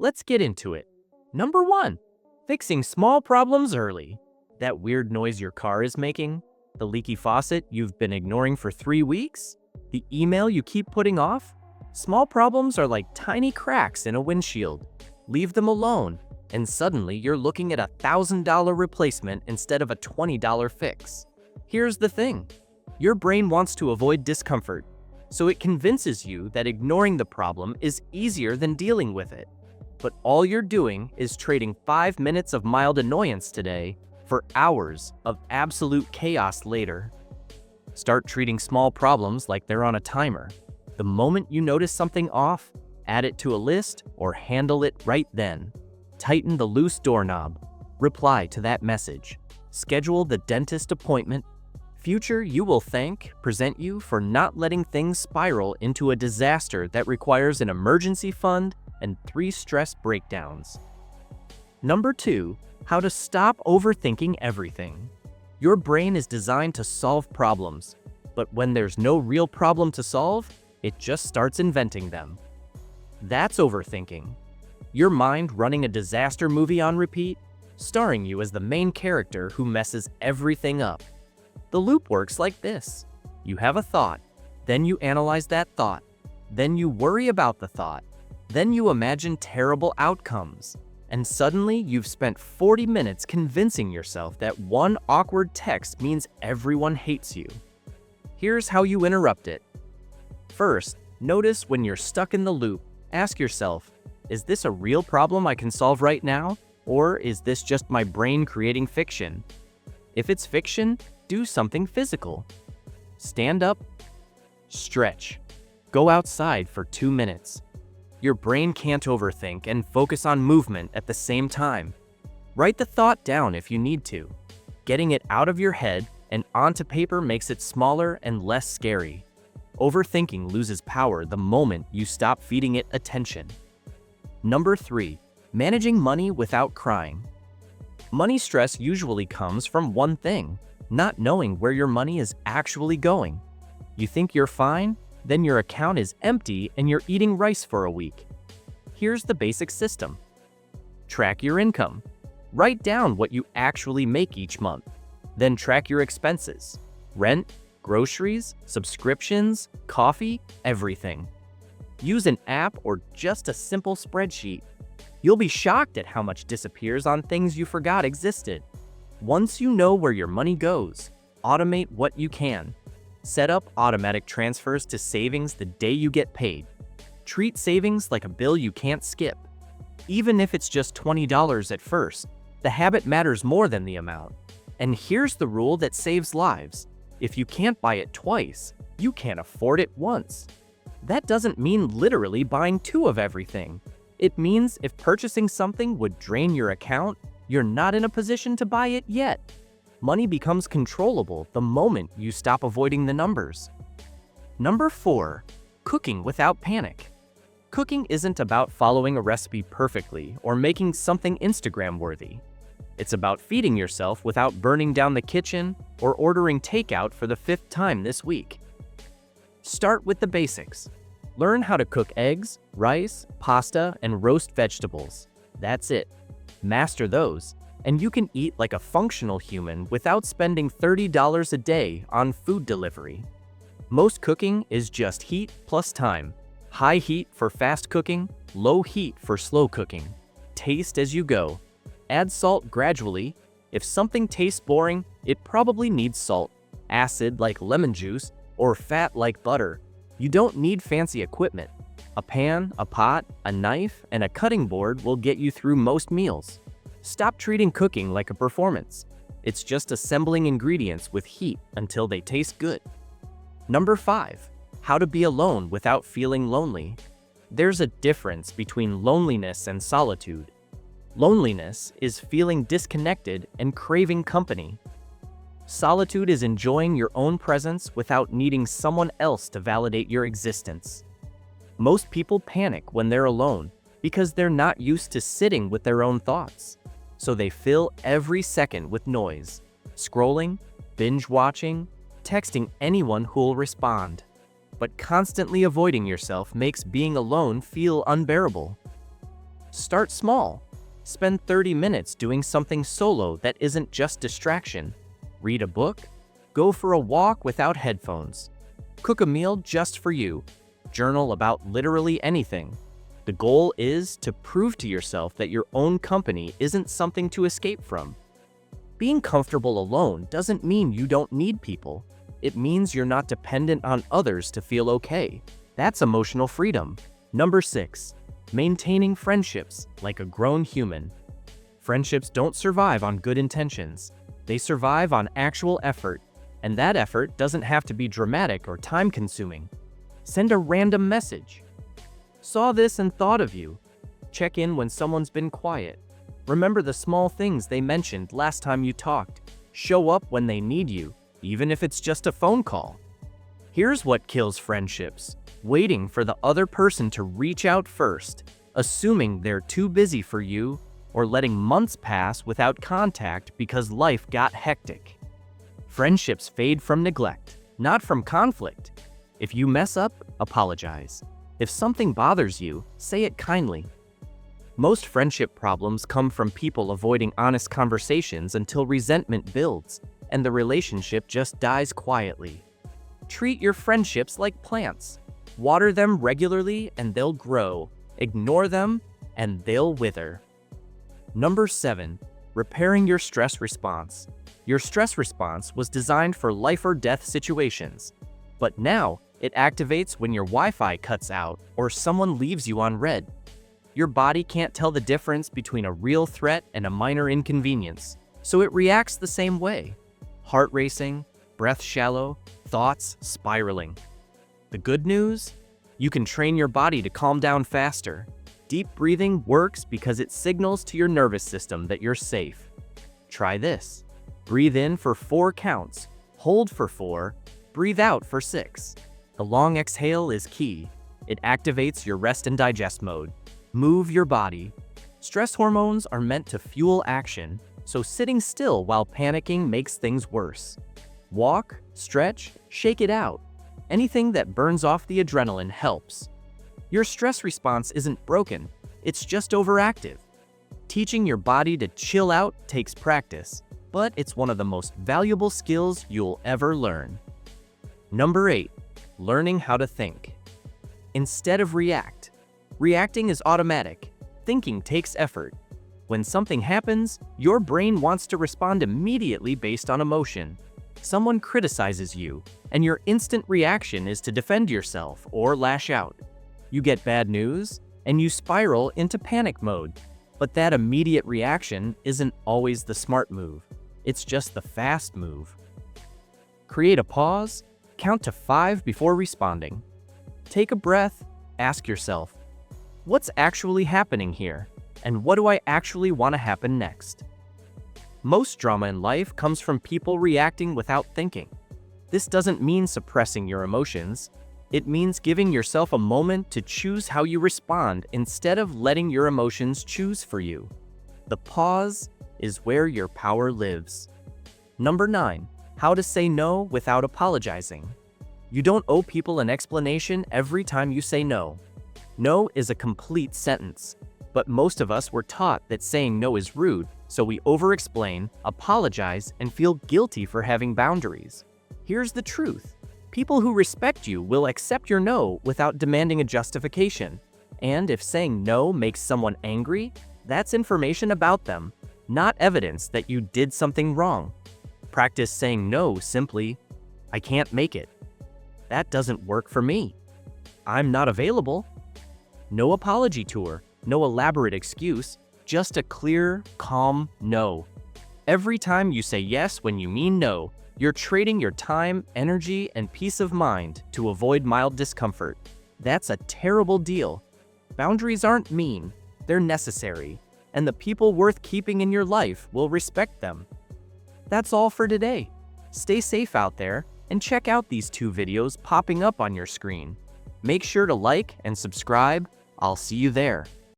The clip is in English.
Let's get into it. Number 1. Fixing small problems early. That weird noise your car is making? The leaky faucet you've been ignoring for 3 weeks? The email you keep putting off? Small problems are like tiny cracks in a windshield. Leave them alone, and suddenly you're looking at a $1,000 replacement instead of a $20 fix. Here's the thing. Your brain wants to avoid discomfort, so it convinces you that ignoring the problem is easier than dealing with it. But all you're doing is trading 5 minutes of mild annoyance today for hours of absolute chaos later. Start treating small problems like they're on a timer. The moment you notice something off, add it to a list or handle it right then. Tighten the loose doorknob. Reply to that message. Schedule the dentist appointment. Future you will thank present you for not letting things spiral into a disaster that requires an emergency fund and 3 stress breakdowns. Number 2, how to stop overthinking everything. Your brain is designed to solve problems, but when there's no real problem to solve, it just starts inventing them. That's overthinking. Your mind running a disaster movie on repeat, starring you as the main character who messes everything up. The loop works like this. You have a thought, then you analyze that thought, then you worry about the thought, then you imagine terrible outcomes, and suddenly you've spent 40 minutes convincing yourself that one awkward text means everyone hates you. Here's how you interrupt it. First, notice when you're stuck in the loop. Ask yourself, is this a real problem I can solve right now? Or is this just my brain creating fiction? If it's fiction, do something physical. Stand up, stretch, go outside for 2 minutes. Your brain can't overthink and focus on movement at the same time. Write the thought down if you need to. Getting it out of your head and onto paper makes it smaller and less scary. Overthinking loses power the moment you stop feeding it attention. Number 3, managing money without crying. Money stress usually comes from one thing: not knowing where your money is actually going. You think you're fine? Then your account is empty and you're eating rice for a week. Here's the basic system. Track your income. Write down what you actually make each month. Then track your expenses. Rent, groceries, subscriptions, coffee, everything. Use an app or just a simple spreadsheet. You'll be shocked at how much disappears on things you forgot existed. Once you know where your money goes, automate what you can. Set up automatic transfers to savings the day you get paid. Treat savings like a bill you can't skip. Even if it's just $20 at first, the habit matters more than the amount. And here's the rule that saves lives. If you can't buy it twice, you can't afford it once. That doesn't mean literally buying 2 of everything. It means if purchasing something would drain your account, you're not in a position to buy it yet. Money becomes controllable the moment you stop avoiding the numbers. Number 4, cooking without panic. Cooking isn't about following a recipe perfectly or making something Instagram-worthy. It's about feeding yourself without burning down the kitchen or ordering takeout for the 5th time this week. Start with the basics. Learn how to cook eggs, rice, pasta, and roast vegetables. That's it. Master those, and you can eat like a functional human without spending $30 a day on food delivery. Most cooking is just heat plus time. High heat for fast cooking, low heat for slow cooking. Taste as you go. Add salt gradually. If something tastes boring, it probably needs salt, acid like lemon juice, or fat like butter. You don't need fancy equipment. A pan, a pot, a knife, and a cutting board will get you through most meals. Stop treating cooking like a performance. It's just assembling ingredients with heat until they taste good. Number 5, how to be alone without feeling lonely. There's a difference between loneliness and solitude. Loneliness is feeling disconnected and craving company. Solitude is enjoying your own presence without needing someone else to validate your existence. Most people panic when they're alone because they're not used to sitting with their own thoughts. So they fill every second with noise, scrolling, binge watching, texting anyone who'll respond. But constantly avoiding yourself makes being alone feel unbearable. Start small. Spend 30 minutes doing something solo that isn't just distraction. Read a book. Go for a walk without headphones. Cook a meal just for you. Journal about literally anything. The goal is to prove to yourself that your own company isn't something to escape from. Being comfortable alone doesn't mean you don't need people. It means you're not dependent on others to feel okay. That's emotional freedom. Number 6. Maintaining friendships like a grown human. Friendships don't survive on good intentions. They survive on actual effort, and that effort doesn't have to be dramatic or time-consuming. Send a random message. Saw this and thought of you. Check in when someone's been quiet. Remember the small things they mentioned last time you talked. Show up when they need you, even if it's just a phone call. Here's what kills friendships: waiting for the other person to reach out first, assuming they're too busy for you, or letting months pass without contact because life got hectic. Friendships fade from neglect, not from conflict. If you mess up, apologize. If something bothers you, say it kindly. Most friendship problems come from people avoiding honest conversations until resentment builds, and the relationship just dies quietly. Treat your friendships like plants. Water them regularly and they'll grow. Ignore them and they'll wither. Number 7. Repairing your stress response. Your stress response was designed for life or death situations, but now it activates when your Wi-Fi cuts out or someone leaves you on red. Your body can't tell the difference between a real threat and a minor inconvenience, so it reacts the same way. Heart racing, breath shallow, thoughts spiraling. The good news? You can train your body to calm down faster. Deep breathing works because it signals to your nervous system that you're safe. Try this. Breathe in for 4 counts, hold for 4, breathe out for 6. The long exhale is key. It activates your rest and digest mode. Move your body. Stress hormones are meant to fuel action, so sitting still while panicking makes things worse. Walk, stretch, shake it out. Anything that burns off the adrenaline helps. Your stress response isn't broken, it's just overactive. Teaching your body to chill out takes practice, but it's one of the most valuable skills you'll ever learn. Number 8. Learning how to think. Instead of react. Reacting is automatic. Thinking takes effort. When something happens, your brain wants to respond immediately based on emotion. Someone criticizes you, and your instant reaction is to defend yourself or lash out. You get bad news, and you spiral into panic mode. But that immediate reaction isn't always the smart move. It's just the fast move. Create a pause, count to 5 before responding. Take a breath, ask yourself, what's actually happening here? And what do I actually want to happen next? Most drama in life comes from people reacting without thinking. This doesn't mean suppressing your emotions. It means giving yourself a moment to choose how you respond instead of letting your emotions choose for you. The pause is where your power lives. Number 9. How to say no without apologizing. You don't owe people an explanation every time you say no. No is a complete sentence, but most of us were taught that saying no is rude, so we over-explain, apologize, and feel guilty for having boundaries. Here's the truth. People who respect you will accept your no without demanding a justification. And if saying no makes someone angry, that's information about them, not evidence that you did something wrong. Practice saying no simply, I can't make it. That doesn't work for me. I'm not available. No apology tour, no elaborate excuse, just a clear, calm no. Every time you say yes when you mean no, you're trading your time, energy, and peace of mind to avoid mild discomfort. That's a terrible deal. Boundaries aren't mean, they're necessary, and the people worth keeping in your life will respect them. That's all for today. Stay safe out there, and check out these 2 videos popping up on your screen. Make sure to like and subscribe. I'll see you there.